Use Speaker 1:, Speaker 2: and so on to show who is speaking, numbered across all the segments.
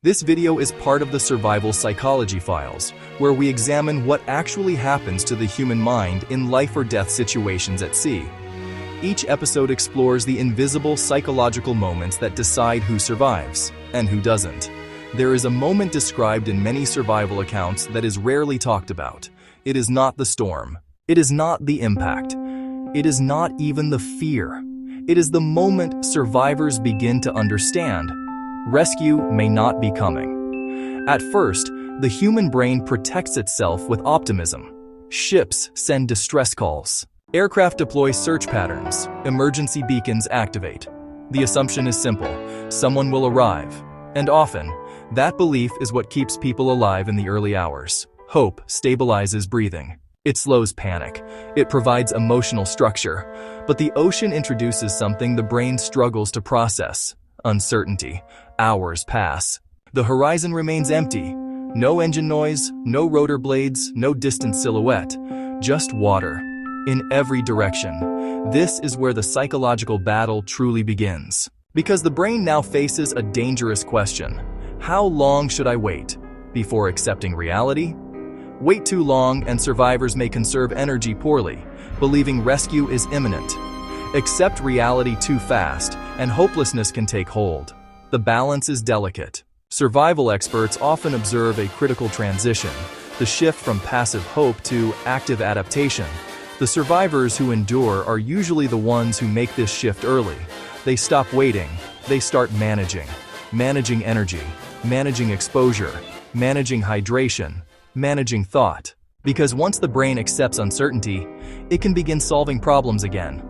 Speaker 1: This video is part of the Survival Psychology Files, where we examine what actually happens to the human mind in life or death situations at sea. Each episode explores the invisible psychological moments that decide who survives and who doesn't. There is a moment described in many survival accounts that is rarely talked about. It is not the storm. It is not the impact. It is not even the fear. It is the moment survivors begin to understand rescue may not be coming. At first, the human brain protects itself with optimism. Ships send distress calls. Aircraft deploy search patterns. Emergency beacons activate. The assumption is simple: someone will arrive. And often, that belief is what keeps people alive in the early hours. Hope stabilizes breathing. It slows panic. It provides emotional structure. But the ocean introduces something the brain struggles to process: uncertainty. Hours pass. The horizon remains empty. No engine noise, no rotor blades, no distant silhouette. Just water. In every direction. This is where the psychological battle truly begins. Because the brain now faces a dangerous question. How long should I wait before accepting reality? Wait too long and survivors may conserve energy poorly, believing rescue is imminent. Accept reality too fast, and hopelessness can take hold. The balance is delicate. Survival experts often observe a critical transition, the shift from passive hope to active adaptation. The survivors who endure are usually the ones who make this shift early. They stop waiting. They start managing. Managing energy, managing exposure, managing hydration, managing thought. Because once the brain accepts uncertainty, it can begin solving problems again.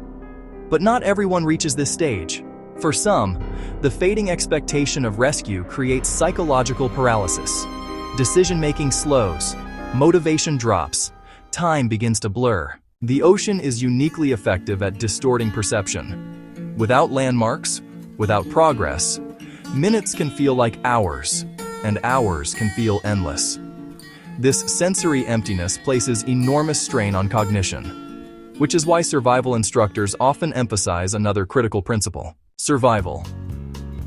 Speaker 1: But not everyone reaches this stage. For some, the fading expectation of rescue creates psychological paralysis. Decision-making slows, motivation drops, time begins to blur. The ocean is uniquely effective at distorting perception. Without landmarks, without progress, minutes can feel like hours, and hours can feel endless. This sensory emptiness places enormous strain on cognition, which is why survival instructors often emphasize another critical principle: survival.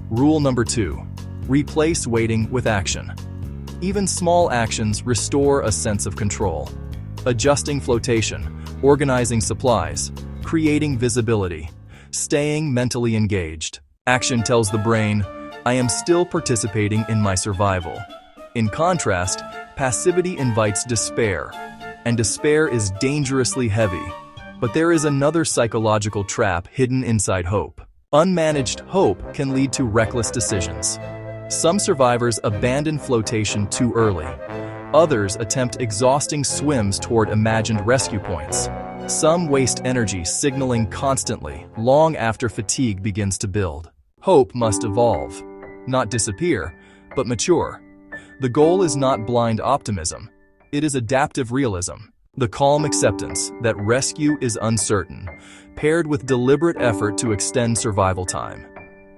Speaker 1: Rule number 2. Replace waiting with action. Even small actions restore a sense of control. Adjusting flotation, organizing supplies, creating visibility, staying mentally engaged. Action tells the brain, I am still participating in my survival. In contrast, passivity invites despair, and despair is dangerously heavy. But there is another psychological trap hidden inside hope. Unmanaged hope can lead to reckless decisions. Some survivors abandon flotation too early. Others attempt exhausting swims toward imagined rescue points. Some waste energy signaling constantly, long after fatigue begins to build. Hope must evolve, not disappear, but mature. The goal is not blind optimism. It is adaptive realism, the calm acceptance that rescue is uncertain, paired with deliberate effort to extend survival time.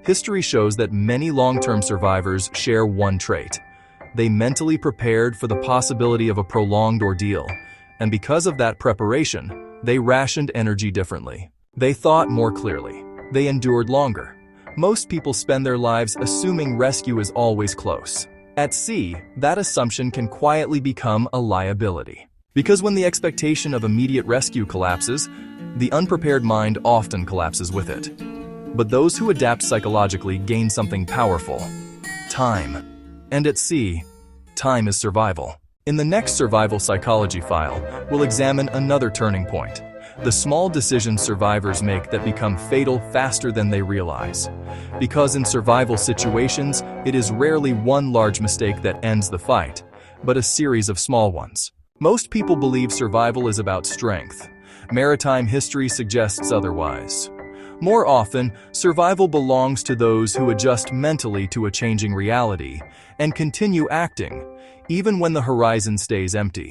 Speaker 1: History shows that many long-term survivors share one trait. They mentally prepared for the possibility of a prolonged ordeal, and because of that preparation, they rationed energy differently. They thought more clearly. They endured longer. Most people spend their lives assuming rescue is always close. At sea, that assumption can quietly become a liability. Because when the expectation of immediate rescue collapses, the unprepared mind often collapses with it. But those who adapt psychologically gain something powerful: time. And at sea, time is survival. In the next Survival Psychology File, we'll examine another turning point: the small decisions survivors make that become fatal faster than they realize. Because in survival situations, it is rarely one large mistake that ends the fight, but a series of small ones. Most people believe survival is about strength. Maritime history suggests otherwise. More often, survival belongs to those who adjust mentally to a changing reality and continue acting, even when the horizon stays empty.